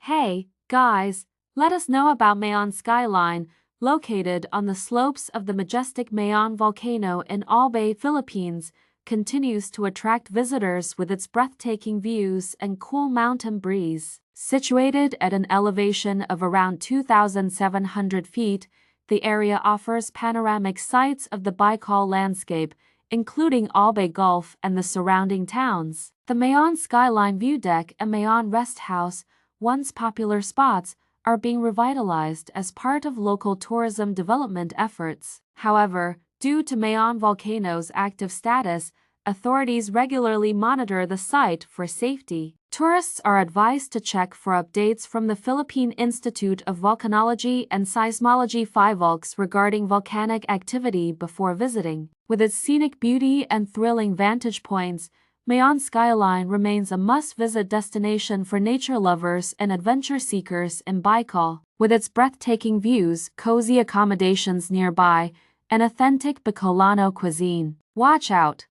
Hey, guys, let us know about Mayon Skyline, located on the slopes of the majestic Mayon Volcano in Albay, Philippines, continues to attract visitors with its breathtaking views and cool mountain breeze. Situated at an elevation of around 2,700 feet, the area offers panoramic sights of the Bicol landscape, including Albay Gulf and the surrounding towns. The Mayon Skyline View Deck and Mayon Rest House, once popular spots, are being revitalized as part of local tourism development efforts. However, due to Mayon Volcano's active status, authorities regularly monitor the site for safety. Tourists are advised to check for updates from the Philippine Institute of Volcanology and Seismology PHIVOLCS regarding volcanic activity before visiting. With its scenic beauty and thrilling vantage points, Mayon Skyline remains a must-visit destination for nature lovers and adventure seekers in Bicol. With its breathtaking views, cozy accommodations nearby, and authentic Bicolano cuisine. Watch out!